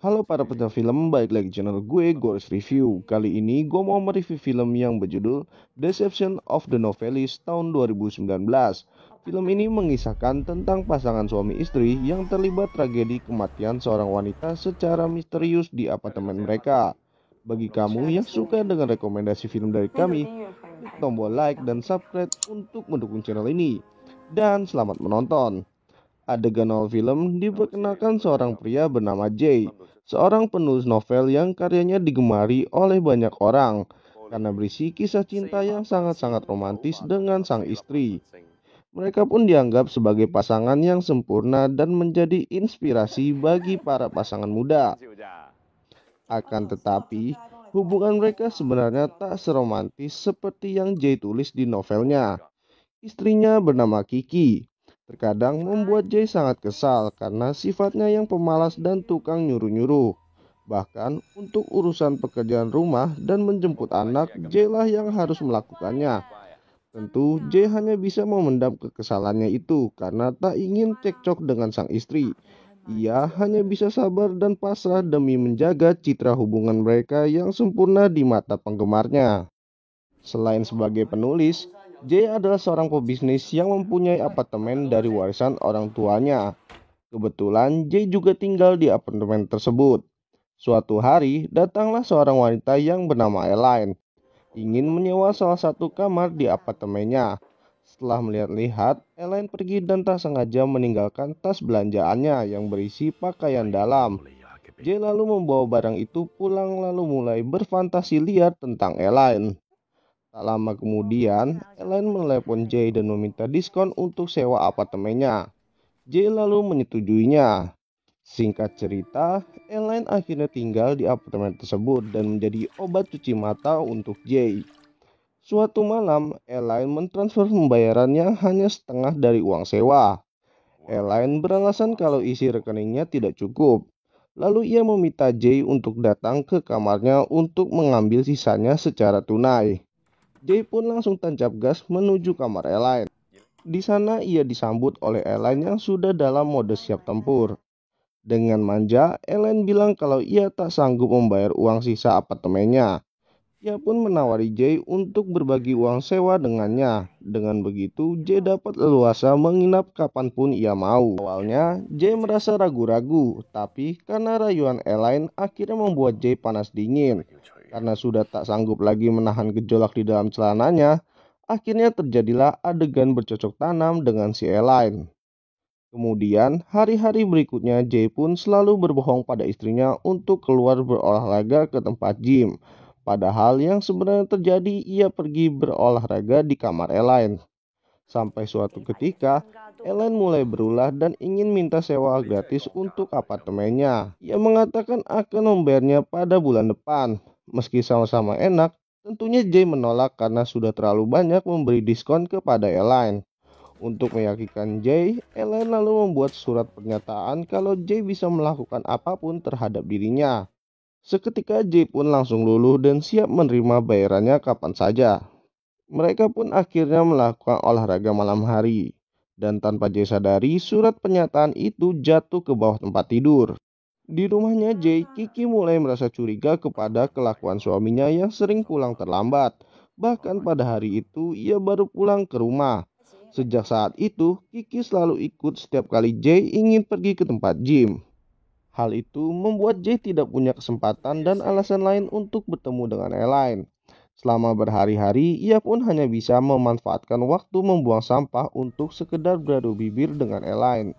Halo para pecinta film, balik lagi channel gue, Gores Review. Kali ini gue mau mereview film yang berjudul Deception of the Novelist tahun 2019. Film ini mengisahkan tentang pasangan suami istri yang terlibat tragedi kematian seorang wanita secara misterius di apartemen mereka. Bagi kamu yang suka dengan rekomendasi film dari kami, klik tombol like dan subscribe untuk mendukung channel ini. Dan selamat menonton. Adegan awal film diperkenalkan seorang pria bernama Jay, seorang penulis novel yang karyanya digemari oleh banyak orang karena berisi kisah cinta yang sangat-sangat romantis dengan sang istri. Mereka pun dianggap sebagai pasangan yang sempurna dan menjadi inspirasi bagi para pasangan muda. Akan tetapi, hubungan mereka sebenarnya tak seromantis seperti yang Jay tulis di novelnya. Istrinya bernama Kiki terkadang membuat Jay sangat kesal karena sifatnya yang pemalas dan tukang nyuruh-nyuruh. Bahkan untuk urusan pekerjaan rumah dan menjemput anak, Jay lah yang harus melakukannya. Tentu Jay hanya bisa memendam kekesalannya itu karena tak ingin cekcok dengan sang istri. Ia hanya bisa sabar dan pasrah demi menjaga citra hubungan mereka yang sempurna di mata penggemarnya. Selain sebagai penulis, Jay adalah seorang pebisnis yang mempunyai apartemen dari warisan orang tuanya. Kebetulan Jay juga tinggal di apartemen tersebut. Suatu hari, datanglah seorang wanita yang bernama Elaine, ingin menyewa salah satu kamar di apartemennya. Setelah melihat-lihat, Elaine pergi dan tak sengaja meninggalkan tas belanjaannya yang berisi pakaian dalam. Jay lalu membawa barang itu pulang lalu mulai berfantasi liar tentang Elaine. Tak lama kemudian, Elaine menelepon Jay dan meminta diskon untuk sewa apartemennya. Jay lalu menyetujuinya. Singkat cerita, Elaine akhirnya tinggal di apartemen tersebut dan menjadi obat cuci mata untuk Jay. Suatu malam, Elaine mentransfer pembayarannya hanya setengah dari uang sewa. Elaine beralasan kalau isi rekeningnya tidak cukup. Lalu ia meminta Jay untuk datang ke kamarnya untuk mengambil sisanya secara tunai. Jay pun langsung tancap gas menuju kamar Elaine. Di sana ia disambut oleh Elaine yang sudah dalam mode siap tempur. Dengan manja, Elaine bilang kalau ia tak sanggup membayar uang sisa apartemennya. Ia pun menawari Jay untuk berbagi uang sewa dengannya. Dengan begitu, Jay dapat leluasa menginap kapanpun ia mau. Awalnya, Jay merasa ragu-ragu, tapi karena rayuan Elaine akhirnya membuat Jay panas dingin. Karena sudah tak sanggup lagi menahan gejolak di dalam celananya, akhirnya terjadilah adegan bercocok tanam dengan si Elaine. Kemudian, hari-hari berikutnya Jay pun selalu berbohong pada istrinya untuk keluar berolahraga ke tempat gym. Padahal yang sebenarnya terjadi ia pergi berolahraga di kamar Elaine. Sampai suatu ketika, Elaine mulai berulah dan ingin minta sewa gratis untuk apartemennya. Ia mengatakan akan membayarnya pada bulan depan. Meski sama-sama enak, tentunya Jay menolak karena sudah terlalu banyak memberi diskon kepada Elaine. Untuk meyakinkan Jay, Elaine lalu membuat surat pernyataan kalau Jay bisa melakukan apapun terhadap dirinya. Seketika Jay pun langsung luluh dan siap menerima bayarannya kapan saja. Mereka pun akhirnya melakukan olahraga malam hari. Dan tanpa Jay sadari, surat pernyataan itu jatuh ke bawah tempat tidur. Di rumahnya Jay, Kiki mulai merasa curiga kepada kelakuan suaminya yang sering pulang terlambat. Bahkan pada hari itu, ia baru pulang ke rumah. Sejak saat itu, Kiki selalu ikut setiap kali Jay ingin pergi ke tempat gym. Hal itu membuat Jay tidak punya kesempatan dan alasan lain untuk bertemu dengan Elaine. Selama berhari-hari, ia pun hanya bisa memanfaatkan waktu membuang sampah untuk sekedar beradu bibir dengan Elaine.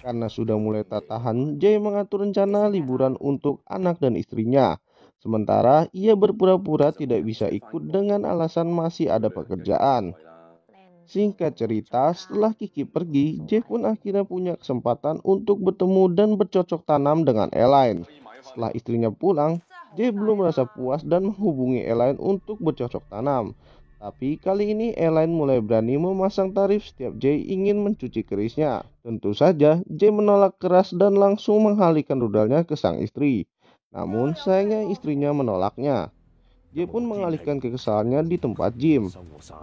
Karena sudah mulai tak tahan, Jay mengatur rencana liburan untuk anak dan istrinya. Sementara ia berpura-pura tidak bisa ikut dengan alasan masih ada pekerjaan. Singkat cerita, setelah Kiki pergi, Jay pun akhirnya punya kesempatan untuk bertemu dan bercocok tanam dengan Elaine. Setelah istrinya pulang, Jay belum merasa puas dan menghubungi Elaine untuk bercocok tanam. Tapi kali ini Elaine mulai berani memasang tarif setiap Jay ingin mencuci kerisnya. Tentu saja, Jay menolak keras dan langsung mengalihkan rudalnya ke sang istri. Namun sayangnya istrinya menolaknya. Jay pun mengalihkan kekesalannya di tempat gym.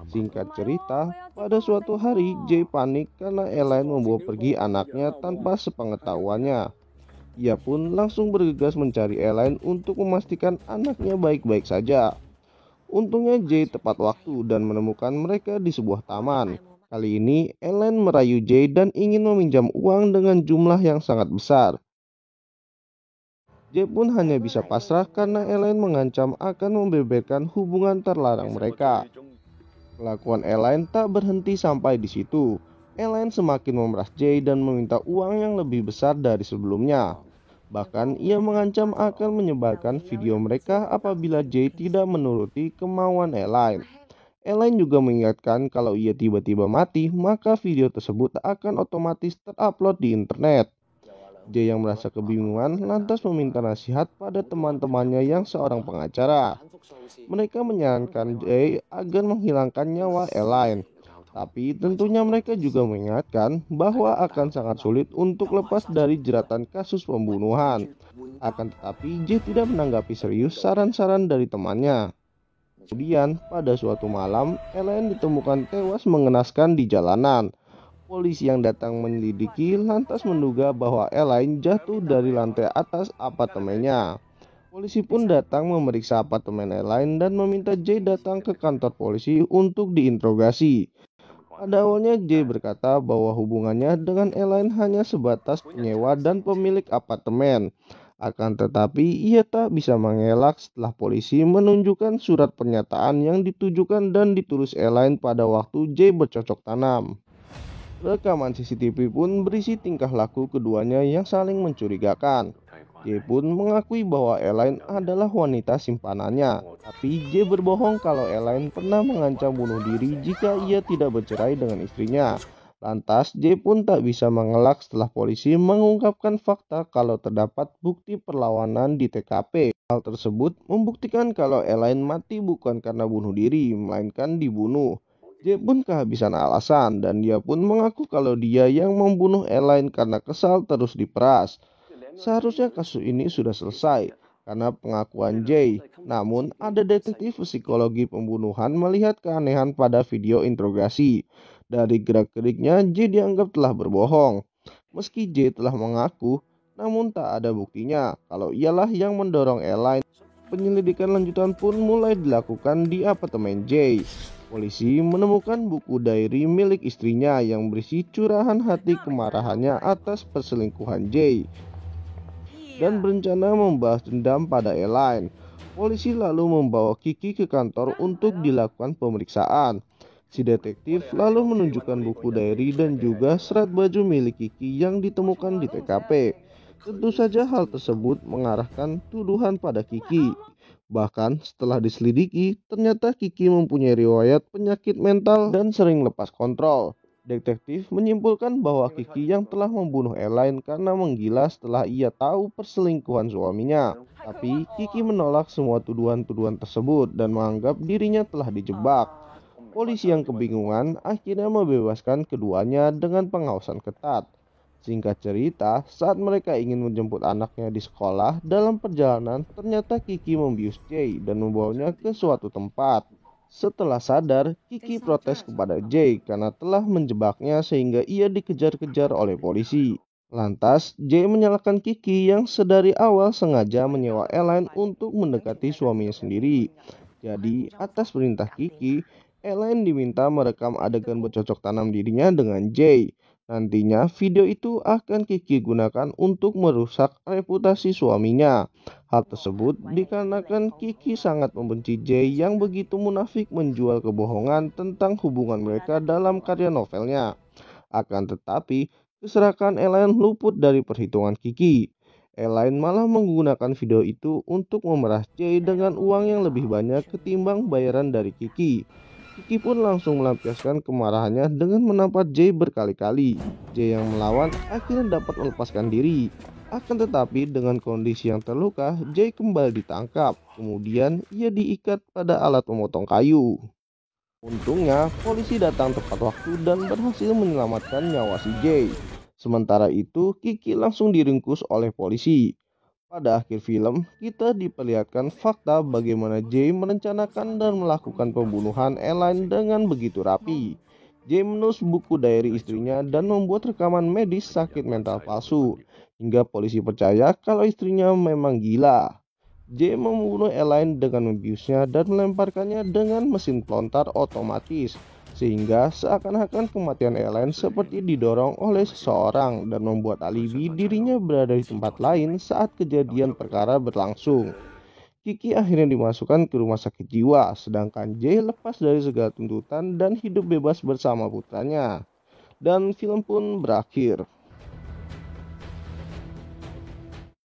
Singkat cerita, pada suatu hari Jay panik karena Elaine membawa pergi anaknya tanpa sepengetahuannya. Ia pun langsung bergegas mencari Elaine untuk memastikan anaknya baik-baik saja. Untungnya Jay tepat waktu dan menemukan mereka di sebuah taman. Kali ini Elaine merayu Jay dan ingin meminjam uang dengan jumlah yang sangat besar. Jay pun hanya bisa pasrah karena Elaine mengancam akan membeberkan hubungan terlarang mereka. Kelakuan Elaine tak berhenti sampai di situ. Elaine semakin memeras Jay dan meminta uang yang lebih besar dari sebelumnya. Bahkan ia mengancam akan menyebarkan video mereka apabila Jay tidak menuruti kemauan Elaine. Elaine juga mengingatkan kalau ia tiba-tiba mati, maka video tersebut akan otomatis terupload di internet. Jay yang merasa kebingungan lantas meminta nasihat pada teman-temannya yang seorang pengacara. Mereka menyarankan Jay agar menghilangkan nyawa Elaine. Tapi tentunya mereka juga mengingatkan bahwa akan sangat sulit untuk lepas dari jeratan kasus pembunuhan. Akan tetapi Jay tidak menanggapi serius saran-saran dari temannya. Kemudian pada suatu malam, Elaine ditemukan tewas mengenaskan di jalanan. Polisi yang datang menyelidiki lantas menduga bahwa Elaine jatuh dari lantai atas apartemennya. Polisi pun datang memeriksa apartemen Elaine dan meminta Jay datang ke kantor polisi untuk diinterogasi. Pada awalnya Jay berkata bahwa hubungannya dengan Elaine hanya sebatas penyewa dan pemilik apartemen. Akan tetapi ia tak bisa mengelak setelah polisi menunjukkan surat pernyataan yang ditujukan dan ditulis Elaine pada waktu Jay bercocok tanam. Rekaman CCTV pun berisi tingkah laku keduanya yang saling mencurigakan. Jay pun mengakui bahwa Elaine adalah wanita simpanannya, tapi Jay berbohong kalau Elaine pernah mengancam bunuh diri jika ia tidak bercerai dengan istrinya. Lantas, Jay pun tak bisa mengelak setelah polisi mengungkapkan fakta kalau terdapat bukti perlawanan di TKP. Hal tersebut membuktikan kalau Elaine mati bukan karena bunuh diri, melainkan dibunuh. Jay pun kehabisan alasan dan dia pun mengaku kalau dia yang membunuh Elaine karena kesal terus diperas. Seharusnya kasus ini sudah selesai karena pengakuan Jay. Namun ada detektif psikologi pembunuhan melihat keanehan pada video interogasi. Dari gerak-geriknya Jay dianggap telah berbohong. Meski Jay telah mengaku, namun tak ada buktinya kalau ialah yang mendorong Elaine. Penyelidikan lanjutan pun mulai dilakukan di apartemen Jay. Polisi menemukan buku diary milik istrinya yang berisi curahan hati kemarahannya atas perselingkuhan Jay dan berencana membalas dendam pada Elaine. Polisi lalu membawa Kiki ke kantor untuk dilakukan pemeriksaan. Si detektif lalu menunjukkan buku diary dan juga serat baju milik Kiki yang ditemukan di TKP. Tentu saja hal tersebut mengarahkan tuduhan pada Kiki. Bahkan setelah diselidiki, ternyata Kiki mempunyai riwayat penyakit mental dan sering lepas kontrol. Detektif menyimpulkan bahwa Kiki yang telah membunuh Elaine karena menggila setelah ia tahu perselingkuhan suaminya. Tapi Kiki menolak semua tuduhan-tuduhan tersebut dan menganggap dirinya telah dijebak. Polisi yang kebingungan akhirnya membebaskan keduanya dengan pengawasan ketat. Singkat cerita, saat mereka ingin menjemput anaknya di sekolah, dalam perjalanan ternyata Kiki membius Jay dan membawanya ke suatu tempat. Setelah sadar, Kiki protes kepada Jay karena telah menjebaknya sehingga ia dikejar-kejar oleh polisi. Lantas, Jay menyalahkan Kiki yang sedari awal sengaja menyewa Elaine untuk mendekati suaminya sendiri. Jadi, atas perintah Kiki, Elaine diminta merekam adegan bercocok tanam dirinya dengan Jay. Nantinya video itu akan Kiki gunakan untuk merusak reputasi suaminya. Hal tersebut dikarenakan Kiki sangat membenci Jay yang begitu munafik menjual kebohongan tentang hubungan mereka dalam karya novelnya. Akan tetapi, keserakahan Elaine luput dari perhitungan Kiki. Elaine malah menggunakan video itu untuk memeras Jay dengan uang yang lebih banyak ketimbang bayaran dari Kiki. Kiki pun langsung melampiaskan kemarahannya dengan menampar Jay berkali-kali. Jay yang melawan akhirnya dapat melepaskan diri. Akan tetapi dengan kondisi yang terluka, Jay kembali ditangkap. Kemudian ia diikat pada alat pemotong kayu. Untungnya polisi datang tepat waktu dan berhasil menyelamatkan nyawa si Jay. Sementara itu Kiki langsung diringkus oleh polisi. Pada akhir film, kita diperlihatkan fakta bagaimana Jay merencanakan dan melakukan pembunuhan Elaine dengan begitu rapi. J menulis buku diary istrinya dan membuat rekaman medis sakit mental palsu, hingga polisi percaya kalau istrinya memang gila. J membunuh Elaine dengan membiusnya dan melemparkannya dengan mesin pelontar otomatis, sehingga seakan-akan kematian Elaine seperti didorong oleh seseorang dan membuat alibi dirinya berada di tempat lain saat kejadian perkara berlangsung. Kiki akhirnya dimasukkan ke rumah sakit jiwa, sedangkan J lepas dari segala tuntutan dan hidup bebas bersama putranya. Dan film pun berakhir.